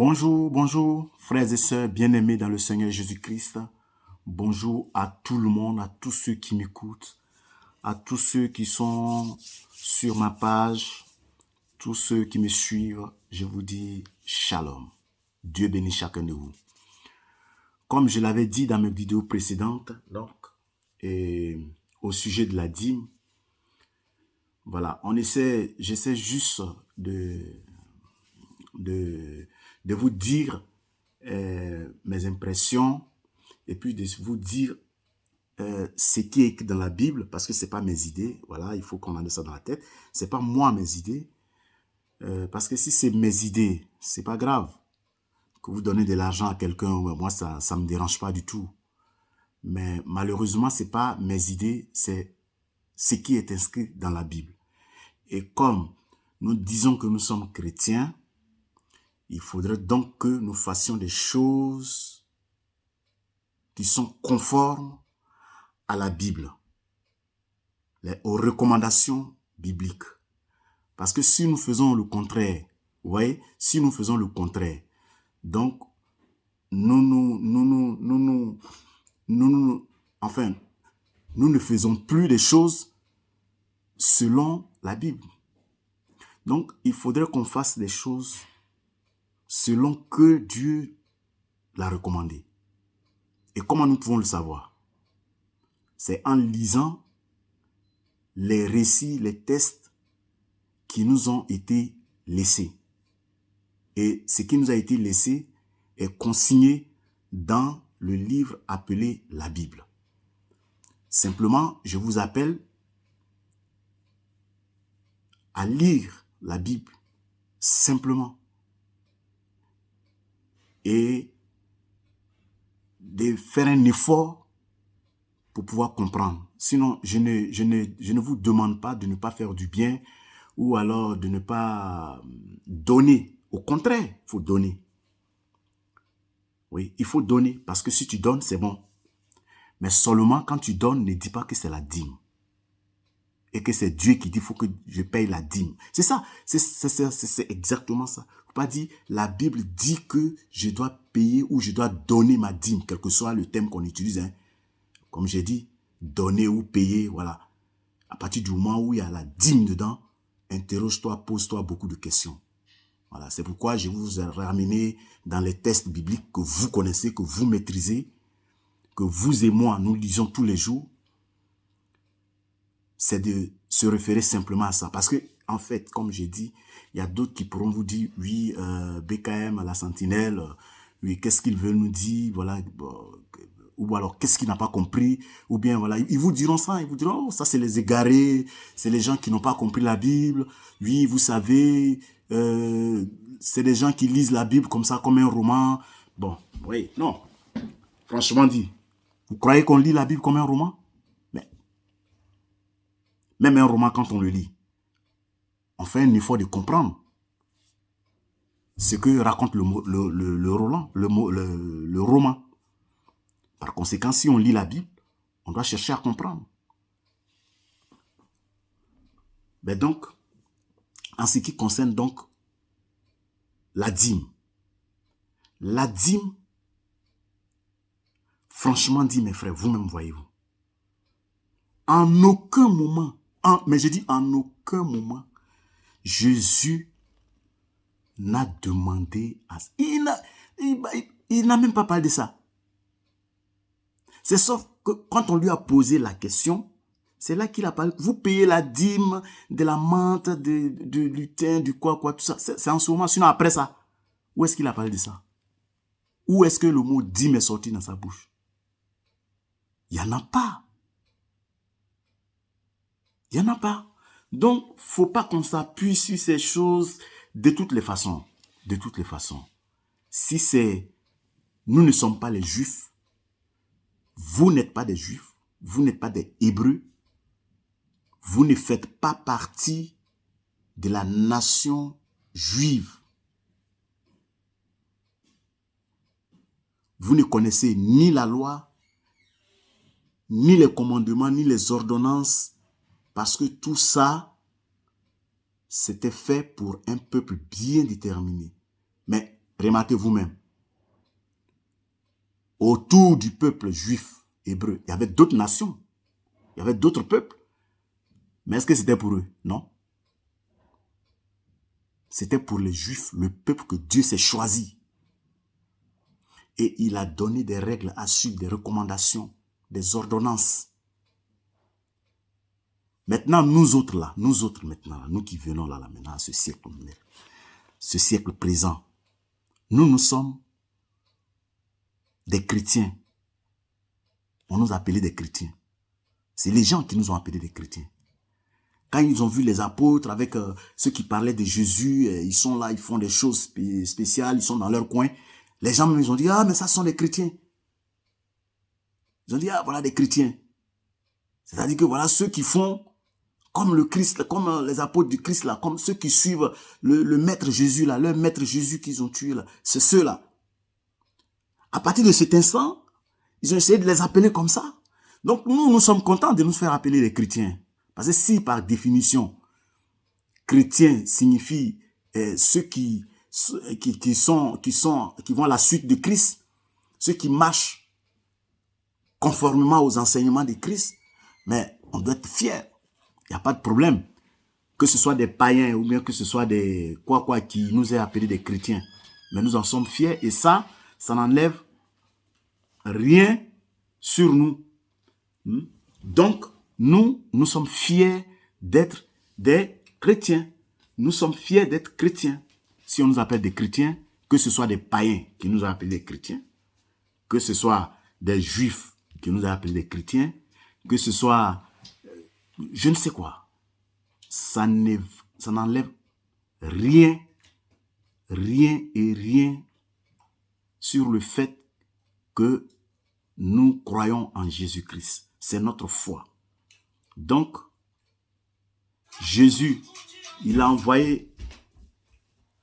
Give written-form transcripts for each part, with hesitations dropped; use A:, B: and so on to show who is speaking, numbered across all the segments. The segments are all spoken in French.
A: Bonjour, bonjour, frères et sœurs bien-aimés dans le Seigneur Jésus-Christ. Bonjour à tout le monde, à tous ceux qui m'écoutent, à tous ceux qui sont sur ma page, tous ceux qui me suivent. Je vous dis shalom. Dieu bénit chacun de vous. Comme je l'avais dit dans mes vidéos précédentes, et au sujet de la dîme, voilà, j'essaie juste de vous dire mes impressions et puis de vous dire ce qui est écrit dans la Bible, parce que c'est pas mes idées. Voilà, il faut qu'on en ait ça dans la tête. C'est pas moi mes idées, parce que si c'est mes idées, c'est pas grave. Que vous donnez de l'argent à quelqu'un, moi ça me dérange pas du tout. Mais malheureusement, c'est pas mes idées, c'est ce qui est inscrit dans la Bible. Et comme nous disons que nous sommes chrétiens, il faudrait donc que nous fassions des choses qui sont conformes à la Bible, aux recommandations bibliques. Parce que si nous faisons le contraire, vous voyez, si nous faisons le contraire, donc nous ne faisons plus des choses selon la Bible. Donc, il faudrait qu'on fasse des choses selon que Dieu l'a recommandé. Et comment nous pouvons le savoir? C'est en lisant les récits, les textes qui nous ont été laissés. Et ce qui nous a été laissé est consigné dans le livre appelé la Bible. Simplement, je vous appelle à lire la Bible, simplement. Et de faire un effort pour pouvoir comprendre. Sinon, je ne vous demande pas de ne pas faire du bien ou alors de ne pas donner. Au contraire, il faut donner. Oui, il faut donner parce que si tu donnes, c'est bon. Mais seulement quand tu donnes, ne dis pas que c'est la dîme. Et que c'est Dieu qui dit, il faut que je paye la dîme. C'est ça, c'est exactement ça. Il ne faut pas dire, la Bible dit que je dois payer ou je dois donner ma dîme, quel que soit le thème qu'on utilise. Hein. Comme j'ai dit, donner ou payer, voilà. À partir du moment où il y a la dîme dedans, interroge-toi, pose-toi beaucoup de questions. Voilà, c'est pourquoi je vous ai ramené dans les textes bibliques que vous connaissez, que vous maîtrisez, que vous et moi, nous lisons tous les jours. C'est de se référer simplement à ça. Parce que, en fait, comme j'ai dit, il y a d'autres qui pourront vous dire, oui, BKM à la sentinelle, oui, qu'est-ce qu'ils veulent nous dire, voilà, ou alors qu'est-ce qu'il n'a pas compris, ou bien voilà, ils vous diront ça, ils vous diront, oh, ça c'est les égarés, c'est les gens qui n'ont pas compris la Bible, oui, vous savez, c'est les gens qui lisent la Bible comme ça, comme un roman. Bon, oui, non, franchement dit, vous croyez qu'on lit la Bible comme un roman? Mais même un roman, quand on le lit, on fait un effort de comprendre ce que raconte le roman. Par conséquent, si on lit la Bible, on doit chercher à comprendre. Mais donc, en ce qui concerne donc la dîme, franchement dit, mes frères, vous-même voyez-vous, en aucun moment, mais je dis en aucun moment, Jésus n'a demandé à... Il n'a même pas parlé de ça. C'est sauf que quand on lui a posé la question, c'est là qu'il a parlé. Vous payez la dîme de la menthe, de lutin, du quoi, tout ça. C'est en ce moment. Sinon, après ça, où est-ce qu'il a parlé de ça? Où est-ce que le mot dîme est sorti dans sa bouche? Il n'y en a pas. Il n'y en a pas. Donc, il ne faut pas qu'on s'appuie sur ces choses de toutes les façons. De toutes les façons. Si c'est... Nous ne sommes pas les Juifs. Vous n'êtes pas des Juifs. Vous n'êtes pas des Hébreux. Vous ne faites pas partie de la nation juive. Vous ne connaissez ni la loi, ni les commandements, ni les ordonnances, parce que tout ça, c'était fait pour un peuple bien déterminé. Mais Remarquez vous-même. Autour du peuple juif hébreu, il y avait d'autres nations. Il y avait d'autres peuples. Mais est-ce que c'était pour eux? Non. C'était pour les Juifs, le peuple que Dieu s'est choisi. Et il a donné des règles à suivre, des recommandations, des ordonnances. Maintenant, nous autres maintenant, nous qui venons là maintenant, à ce siècle présent, nous sommes des chrétiens. On nous a appelés des chrétiens. C'est les gens qui nous ont appelés des chrétiens. Quand ils ont vu les apôtres avec ceux qui parlaient de Jésus, ils sont là, ils font des choses spéciales, ils sont dans leur coin. Les gens ils ont dit, ah mais ça sont des chrétiens. Ils ont dit, ah voilà des chrétiens. C'est-à-dire que voilà ceux qui font comme le Christ, comme les apôtres du Christ là, comme ceux qui suivent le maître Jésus là, leur maître Jésus qu'ils ont tué là. C'est ceux-là. À partir de cet instant, ils ont essayé de les appeler comme ça. Donc nous sommes contents de nous faire appeler les chrétiens. Parce que si par définition, chrétien signifie ceux qui vont à la suite de Christ, ceux qui marchent conformément aux enseignements de Christ, mais on doit être fier. Il n'y a pas de problème. Que ce soit des païens ou bien que ce soit des quoi qui nous aient appelés des chrétiens. Mais nous en sommes fiers et ça n'enlève rien sur nous. Donc, nous sommes fiers d'être des chrétiens. Nous sommes fiers d'être chrétiens. Si on nous appelle des chrétiens, que ce soit des païens qui nous ont appelés des chrétiens, que ce soit des juifs qui nous ont appelés des chrétiens, que ce soit je ne sais quoi, ça n'enlève rien sur le fait que nous croyons en Jésus-Christ. C'est notre foi. Donc, Jésus, il a envoyé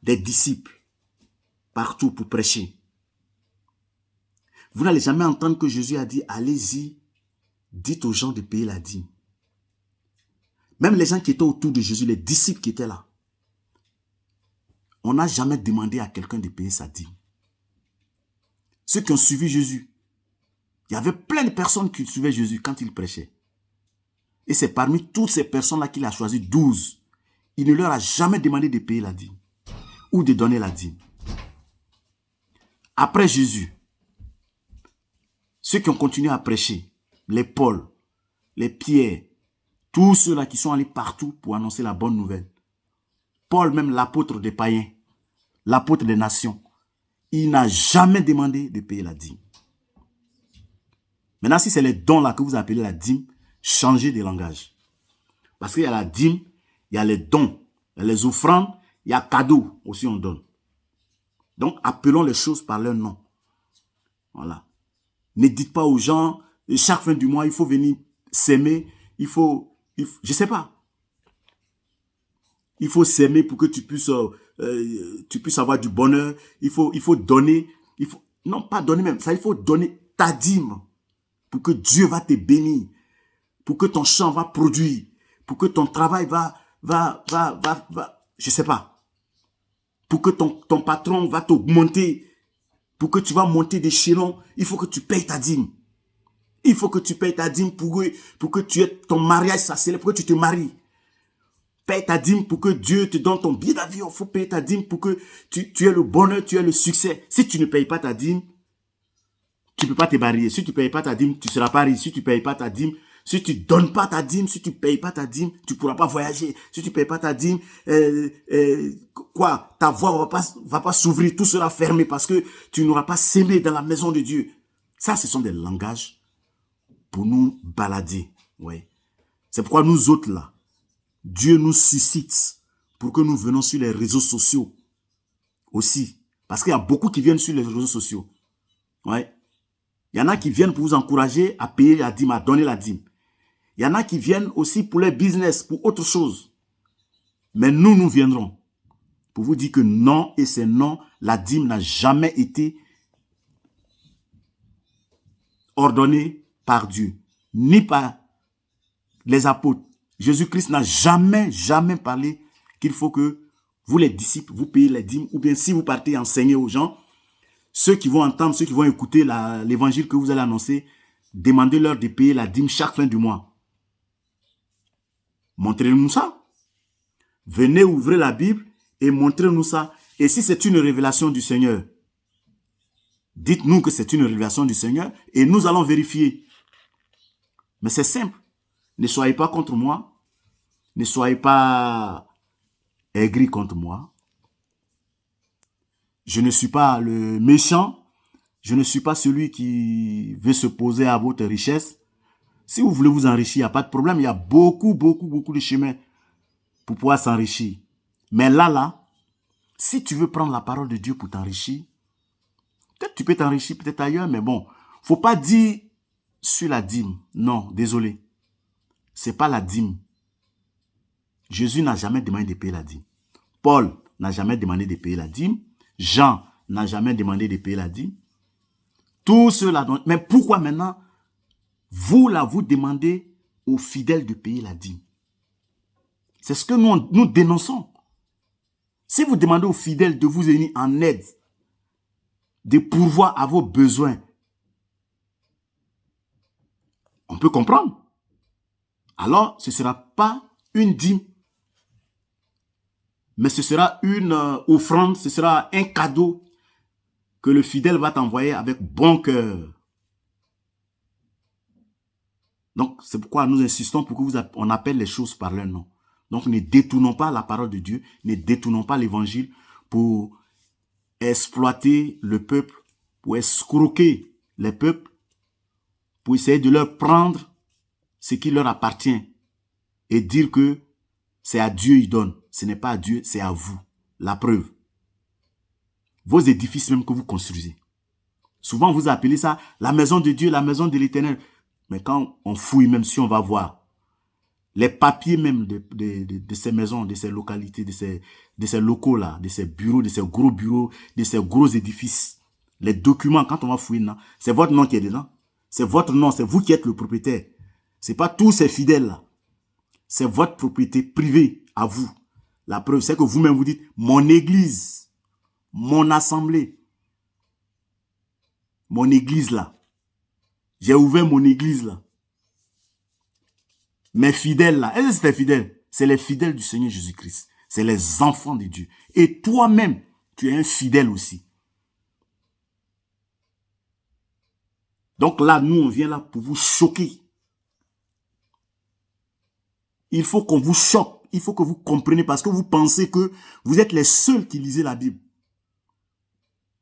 A: des disciples partout pour prêcher. Vous n'allez jamais entendre que Jésus a dit, allez-y, dites aux gens de payer la dîme. Même les gens qui étaient autour de Jésus, les disciples qui étaient là, on n'a jamais demandé à quelqu'un de payer sa dîme. Ceux qui ont suivi Jésus, il y avait plein de personnes qui suivaient Jésus quand il prêchait. Et c'est parmi toutes ces personnes-là qu'il a choisi 12. Il ne leur a jamais demandé de payer la dîme ou de donner la dîme. Après Jésus, ceux qui ont continué à prêcher, les Paul, les Pierre, tous ceux-là qui sont allés partout pour annoncer la bonne nouvelle. Paul, même l'apôtre des païens, l'apôtre des nations, il n'a jamais demandé de payer la dîme. Maintenant, si c'est les dons là que vous appelez la dîme, changez de langage. Parce qu'il y a la dîme, il y a les dons, il y a les offrandes, il y a cadeaux aussi on donne. Donc, appelons les choses par leur nom. Voilà. Ne dites pas aux gens, chaque fin du mois, il faut venir s'aimer, je sais pas. Il faut s'aimer pour que tu puisses avoir du bonheur. Il faut donner. Non, pas donner même. Ça, il faut donner ta dîme pour que Dieu va te bénir, pour que ton champ va produire, pour que ton travail va, je sais pas, pour que ton patron va t'augmenter, pour que tu vas monter d'échelon, il faut que tu payes ta dîme. Il faut que tu payes ta dîme pour que ton mariage s'accélère, pour que tu te maries. Paye ta dîme pour que Dieu te donne ton billet d'avion. Il faut payer ta dîme pour que tu aies le bonheur, tu aies le succès. Si tu ne payes pas ta dîme, tu ne peux pas te marier. Si tu ne payes pas ta dîme, tu ne seras pas riche. Si tu ne payes pas ta dîme, si tu ne donnes pas ta dîme, si tu ne payes pas ta dîme, tu ne pourras pas voyager. Si tu ne payes pas ta dîme, ta voie va pas s'ouvrir, tout sera fermé parce que tu n'auras pas sémé dans la maison de Dieu. Ça, ce sont des langages pour nous balader. Ouais. C'est pourquoi nous autres là, Dieu nous suscite pour que nous venons sur les réseaux sociaux aussi. Parce qu'il y a beaucoup qui viennent sur les réseaux sociaux. Ouais. Il y en a qui viennent pour vous encourager à payer la dîme, à donner la dîme. Il y en a qui viennent aussi pour les business, pour autre chose. Mais nous viendrons pour vous dire que non, et c'est non, la dîme n'a jamais été ordonnée par Dieu, ni par les apôtres. Jésus-Christ n'a jamais parlé qu'il faut que Vous les disciples, vous payez les dîmes, ou bien si vous partez enseigner aux gens, ceux qui vont entendre, ceux qui vont écouter l'évangile que vous allez annoncer, demandez-leur de payer la dîme chaque fin du mois. Montrez-nous ça. Venez ouvrir la Bible et montrez-nous ça. Et si c'est une révélation du Seigneur, dites-nous que c'est une révélation du Seigneur et nous allons vérifier. Mais c'est simple. Ne soyez pas contre moi. Ne soyez pas aigris contre moi. Je ne suis pas le méchant. Je ne suis pas celui qui veut se poser à votre richesse. Si vous voulez vous enrichir, il n'y a pas de problème. Il y a beaucoup de chemins pour pouvoir s'enrichir. Mais là, si tu veux prendre la parole de Dieu pour t'enrichir, peut-être tu peux t'enrichir peut-être ailleurs, mais bon, faut pas dire sur la dîme. Non, désolé. C'est pas la dîme. Jésus n'a jamais demandé de payer la dîme. Paul n'a jamais demandé de payer la dîme. Jean n'a jamais demandé de payer la dîme. Tout cela. Mais pourquoi maintenant, vous demandez aux fidèles de payer la dîme? C'est ce que nous dénonçons. Si vous demandez aux fidèles de vous venir en aide, de pourvoir à vos besoins, on peut comprendre. Alors, ce ne sera pas une dîme, mais ce sera une offrande, ce sera un cadeau que le fidèle va t'envoyer avec bon cœur. Donc, c'est pourquoi nous insistons pour qu'on appelle les choses par leur nom. Donc, ne détournons pas la parole de Dieu, ne détournons pas l'évangile pour exploiter le peuple, pour escroquer les peuples, pour essayer de leur prendre ce qui leur appartient et dire que c'est à Dieu il donne. Ce n'est pas à Dieu, c'est à vous. La preuve. Vos édifices même que vous construisez. Souvent, vous appelez ça la maison de Dieu, la maison de l'Éternel. Mais quand on fouille, même si on va voir, les papiers même de ces maisons, de ces localités, de ces locaux-là, de ces bureaux, de ces gros édifices, les documents, quand on va fouiller, c'est votre nom qui est dedans. C'est votre nom, c'est vous qui êtes le propriétaire. C'est pas tous ces fidèles-là. C'est votre propriété privée à vous. La preuve, c'est que vous-même vous dites, mon église, mon assemblée, mon église là. J'ai ouvert mon église là. Mes fidèles là, est-ce que c'est les fidèles? C'est les fidèles du Seigneur Jésus-Christ. C'est les enfants de Dieu. Et toi-même, tu es un fidèle aussi. Donc là, nous, on vient là pour vous choquer. Il faut qu'on vous choque. Il faut que vous compreniez parce que vous pensez que vous êtes les seuls qui lisez la Bible.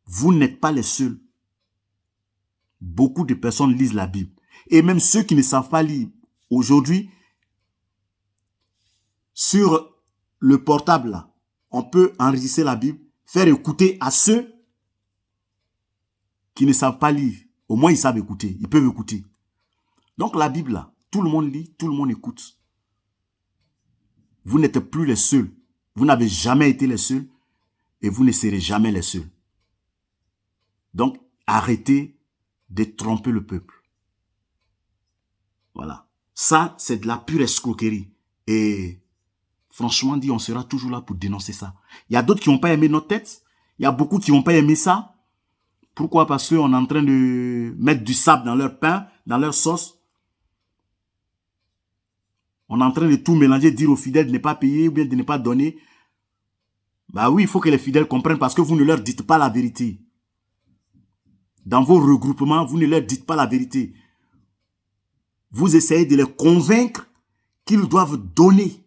A: Vous n'êtes pas les seuls. Beaucoup de personnes lisent la Bible. Et même ceux qui ne savent pas lire, aujourd'hui, sur le portable, là, on peut enregistrer la Bible, faire écouter à ceux qui ne savent pas lire. Au moins, ils savent écouter. Ils peuvent écouter. Donc, la Bible, là, tout le monde lit, tout le monde écoute. Vous n'êtes plus les seuls. Vous n'avez jamais été les seuls et vous ne serez jamais les seuls. Donc, arrêtez de tromper le peuple. Voilà. Ça, c'est de la pure escroquerie. Et franchement dit, on sera toujours là pour dénoncer ça. Il y a d'autres qui n'ont pas aimé notre tête. Il y a beaucoup qui n'ont pas aimé ça. Pourquoi? Parce qu'on est en train de mettre du sable dans leur pain, dans leur sauce. On est en train de tout mélanger, dire aux fidèles de ne pas payer ou bien de ne pas donner. Bah oui, il faut que les fidèles comprennent parce que vous ne leur dites pas la vérité. Dans vos regroupements, vous ne leur dites pas la vérité. Vous essayez de les convaincre qu'ils doivent donner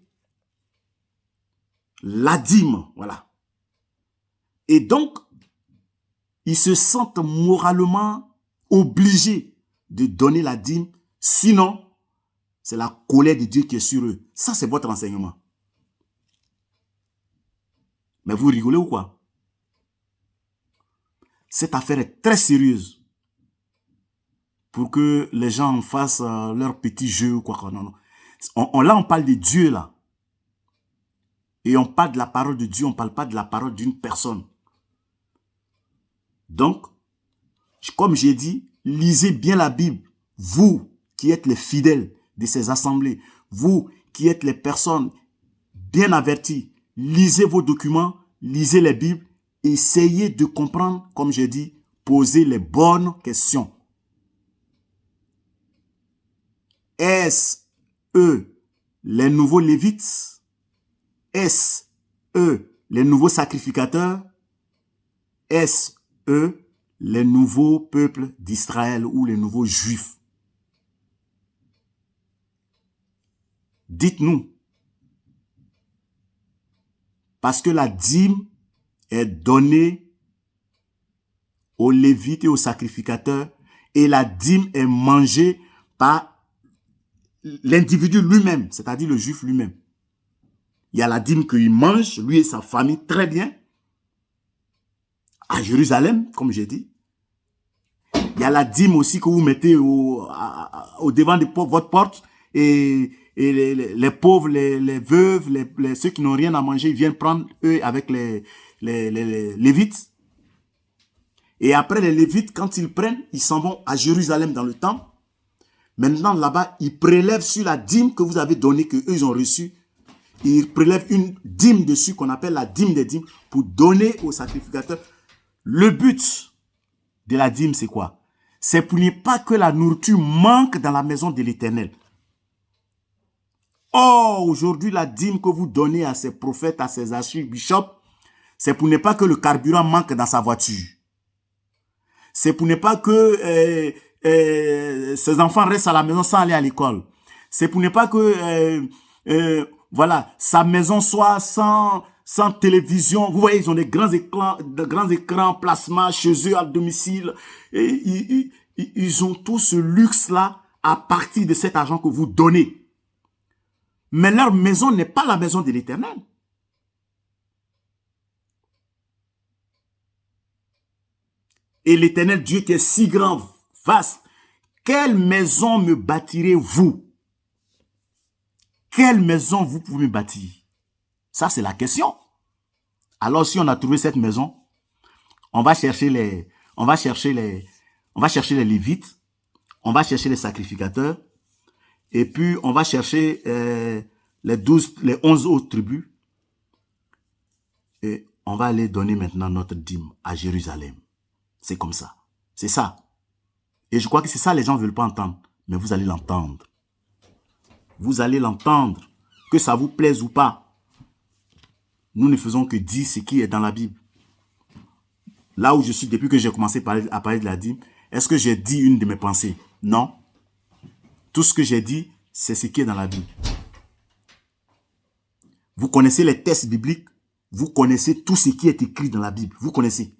A: la dîme. Voilà. Et donc, ils se sentent moralement obligés de donner la dîme. Sinon, c'est la colère de Dieu qui est sur eux. Ça, c'est votre enseignement. Mais vous rigolez ou quoi? Cette affaire est très sérieuse. Pour que les gens fassent leur petit jeu ou quoi. Non, non. Là, on parle de Dieu, là. Et on parle de la parole de Dieu, on ne parle pas de la parole d'une personne. Donc, comme j'ai dit, lisez bien la Bible. Vous qui êtes les fidèles de ces assemblées, vous qui êtes les personnes bien averties, lisez vos documents, lisez les Bibles, essayez de comprendre, comme j'ai dit, posez les bonnes questions. Est-ce eux les nouveaux Lévites? Est-ce eux les nouveaux sacrificateurs? Est-ce eux les nouveaux peuples d'Israël ou les nouveaux Juifs? Dites-nous. Parce que la dîme est donnée aux Lévites et aux sacrificateurs et la dîme est mangée par l'individu lui-même, c'est-à-dire le juif lui-même. Il y a la dîme qu'il mange, lui et sa famille, très bien, à Jérusalem, comme j'ai dit. Il y a la dîme aussi que vous mettez au devant de votre porte et les pauvres, les veuves, ceux qui n'ont rien à manger, ils viennent prendre eux avec les Lévites. Et après les Lévites, quand ils prennent, ils s'en vont à Jérusalem dans le temple. Maintenant, là-bas, ils prélèvent sur la dîme que vous avez donnée, qu'eux, ils ont reçue. Ils prélèvent une dîme dessus qu'on appelle la dîme des dîmes pour donner aux sacrificateurs. Le but de la dîme, c'est quoi? C'est pour ne pas que la nourriture manque dans la maison de l'Éternel. Or, aujourd'hui, la dîme que vous donnez à ces prophètes, à ces archibishops, c'est pour ne pas que le carburant manque dans sa voiture. C'est pour ne pas que ses enfants restent à la maison sans aller à l'école. C'est pour ne pas que voilà, sa maison soit sans télévision. Vous voyez, ils ont des grands écrans plasma chez eux à domicile. Et ils ont tout ce luxe-là à partir de cet argent que vous donnez. Mais leur maison n'est pas la maison de l'Éternel. Et l'Éternel Dieu qui est si grand, vaste, quelle maison me bâtirez-vous? Quelle maison vous pouvez me bâtir? Ça, c'est la question. Alors, si on a trouvé cette maison, on va chercher les Lévites, on va chercher les sacrificateurs, et puis on va chercher les 11 autres tribus, et on va aller donner maintenant notre dîme à Jérusalem. C'est comme ça. C'est ça. Et je crois que c'est ça les gens ne veulent pas entendre. Mais vous allez l'entendre. Vous allez l'entendre. Que ça vous plaise ou pas. Nous ne faisons que dire ce qui est dans la Bible. Là où je suis, depuis que j'ai commencé à parler de la dîme, est-ce que j'ai dit une de mes pensées? Non. Tout ce que j'ai dit, c'est ce qui est dans la Bible. Vous connaissez les textes bibliques. Vous connaissez tout ce qui est écrit dans la Bible. Vous connaissez.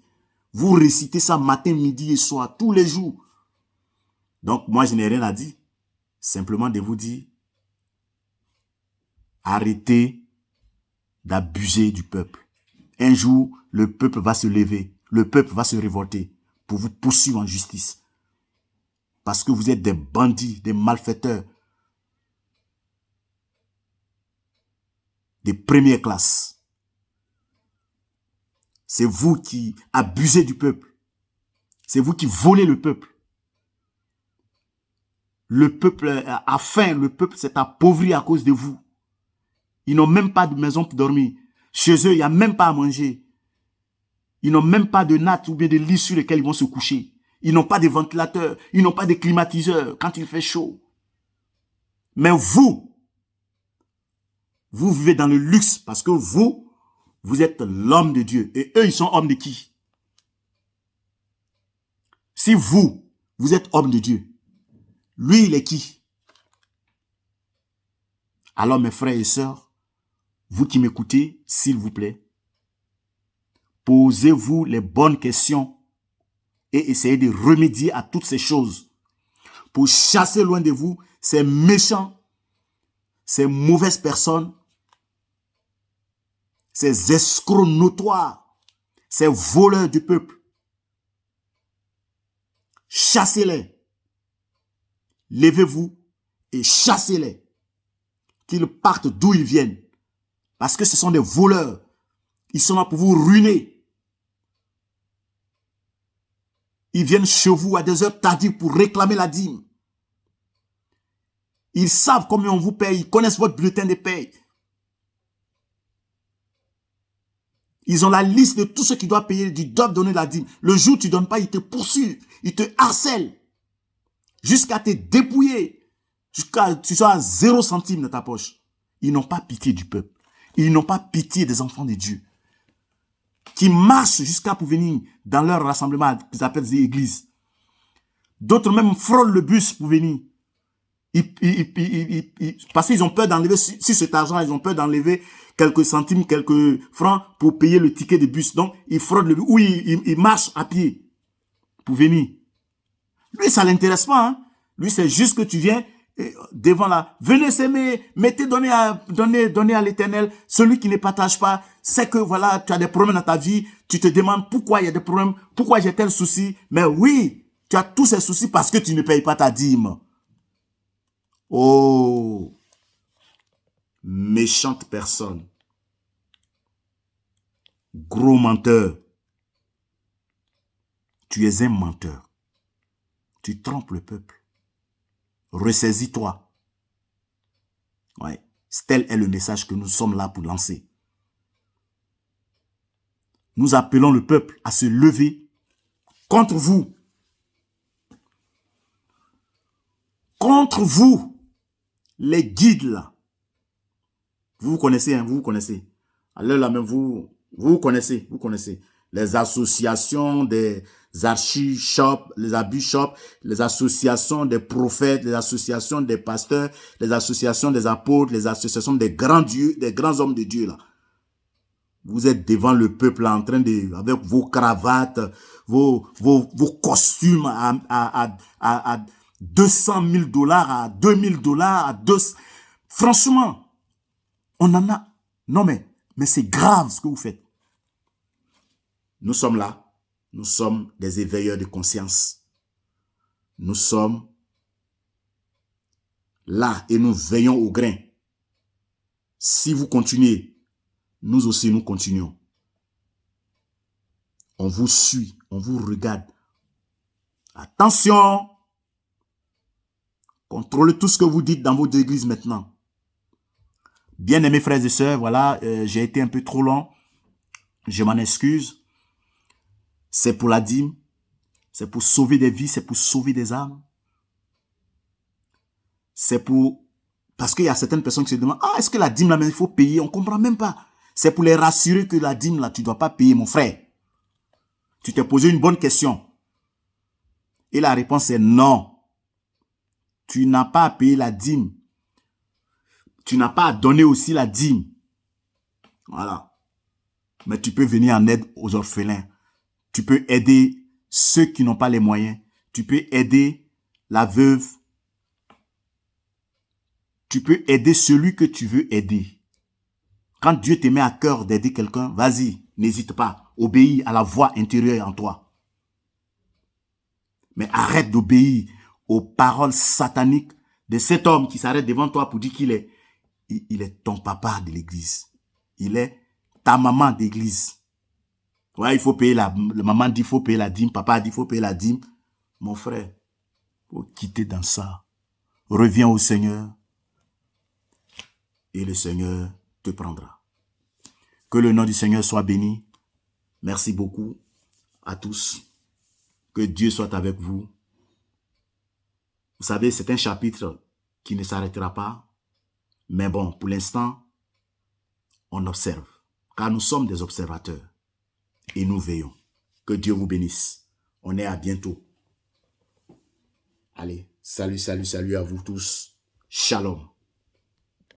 A: Vous récitez ça matin, midi et soir, tous les jours. Donc, moi, je n'ai rien à dire. Simplement de vous dire, arrêtez d'abuser du peuple. Un jour, le peuple va se lever. Le peuple va se révolter pour vous poursuivre en justice. Parce que vous êtes des bandits, des malfaiteurs. De première classe. C'est vous qui abusez du peuple. C'est vous qui volez le peuple. Le peuple a faim, le peuple s'est appauvri à cause de vous. Ils n'ont même pas de maison pour dormir. Chez eux, il n'y a même pas à manger. Ils n'ont même pas de natte ou bien de lit sur lesquels ils vont se coucher. Ils n'ont pas de ventilateur, ils n'ont pas de climatiseur quand il fait chaud. Mais vous vivez dans le luxe parce que vous êtes l'homme de Dieu. Et eux, ils sont hommes de qui? Si vous êtes homme de Dieu, lui, il est qui? Alors, mes frères et sœurs, vous qui m'écoutez, s'il vous plaît, posez-vous les bonnes questions et essayez de remédier à toutes ces choses pour chasser loin de vous ces méchants, ces mauvaises personnes, ces escrocs notoires, ces voleurs du peuple. Chassez-les. Levez-vous et chassez-les. Qu'ils partent d'où ils viennent. Parce que ce sont des voleurs. Ils sont là pour vous ruiner. Ils viennent chez vous à des heures tardives pour réclamer la dîme. Ils savent combien on vous paye. Ils connaissent votre bulletin de paye. Ils ont la liste de tous ceux qui doivent payer, qui doivent donner la dîme. Le jour où tu ne donnes pas, ils te poursuivent, ils te harcèlent, jusqu'à te dépouiller, jusqu'à tu sois à 0 centime de ta poche. Ils n'ont pas pitié du peuple. Ils n'ont pas pitié des enfants de Dieu, qui marchent jusqu'à pour venir dans leur rassemblement, qu'ils appellent les églises. D'autres même frôlent le bus pour venir. Parce qu'ils ont peur d'enlever, si cet argent, ils ont peur d'enlever quelques centimes, quelques francs pour payer le ticket de bus. Donc, ils fraudent le bus, ou ils marchent à pied pour venir. Lui, ça ne l'intéresse pas. Hein? Lui, c'est juste que tu viens devant là. Venez s'aimer, donnez à l'Éternel. Celui qui ne partage pas, c'est que voilà, tu as des problèmes dans ta vie. Tu te demandes pourquoi il y a des problèmes, pourquoi j'ai tel souci. Mais oui, tu as tous ces soucis parce que tu ne payes pas ta dîme. Oh, méchante personne. Gros menteur. Tu es un menteur. Tu trompes le peuple. Ressaisis-toi. Ouais. Tel est le message que nous sommes là pour lancer. Nous appelons le peuple à se lever contre vous. Contre vous. Les guides là. Vous vous connaissez, hein, vous vous connaissez. À l'heure là même, vous connaissez. Les associations des archi-shops, les abus-shops, les associations des prophètes, les associations des pasteurs, les associations des apôtres, les associations des grands dieux, des grands hommes de Dieu là. Vous êtes devant le peuple là, en train de, avec vos cravates, vos costumes à 200 000 $, à 2 000 $, à 2... Franchement, on en a... Non mais c'est grave ce que vous faites. Nous sommes là. Nous sommes des éveilleurs de conscience. Nous sommes là et nous veillons au grain. Si vous continuez, nous aussi nous continuons. On vous suit, on vous regarde. Attention! Contrôlez tout ce que vous dites dans votre église maintenant. Bien-aimés frères et sœurs, voilà, j'ai été un peu trop long. Je m'en excuse. C'est pour la dîme. C'est pour sauver des vies, c'est pour sauver des âmes. C'est pour... Parce qu'il y a certaines personnes qui se demandent, ah, est-ce que la dîme là, il faut payer? On ne comprend même pas. C'est pour les rassurer que la dîme là, tu ne dois pas payer, mon frère. Tu t'es posé une bonne question. Et la réponse est non. Tu n'as pas à payer la dîme. Tu n'as pas à donner aussi la dîme. Voilà. Mais tu peux venir en aide aux orphelins. Tu peux aider ceux qui n'ont pas les moyens. Tu peux aider la veuve. Tu peux aider celui que tu veux aider. Quand Dieu te met à cœur d'aider quelqu'un, vas-y, n'hésite pas. Obéis à la voix intérieure en toi. Mais arrête d'obéir aux paroles sataniques de cet homme qui s'arrête devant toi pour dire qu'il est, il est ton papa de l'église. Il est ta maman d'église. Ouais, il faut payer la maman dit il faut payer la dîme, papa dit il faut payer la dîme. Mon frère, faut quitter dans ça. Reviens au Seigneur et le Seigneur te prendra. Que le nom du Seigneur soit béni. Merci beaucoup à tous. Que Dieu soit avec vous. Vous savez, c'est un chapitre qui ne s'arrêtera pas. Mais bon, pour l'instant, on observe. Car nous sommes des observateurs. Et nous veillons. Que Dieu vous bénisse. On est à bientôt. Allez, salut à vous tous. Shalom.